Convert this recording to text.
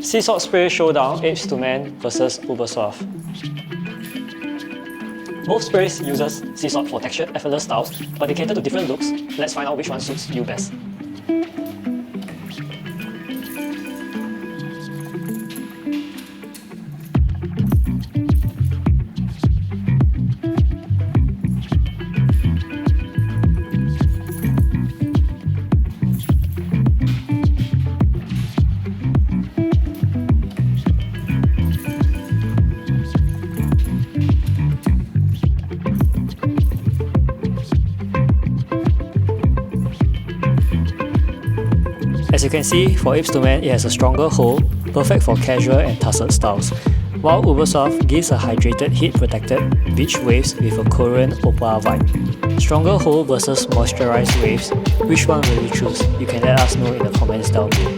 Sea salt spray Showdown Apestomen versus Ubersuave. Both sprays uses sea salt for textured, effortless styles, but they cater to different looks. Let's find out which one suits you best. As you can see, for Apestomen it has a stronger hold, perfect for casual and tussle styles, while Ubersuave gives a hydrated, heat-protected beach waves with a Korean oppa vibe. Stronger hold versus moisturized waves, which one will you choose? You can let us know in the comments down below.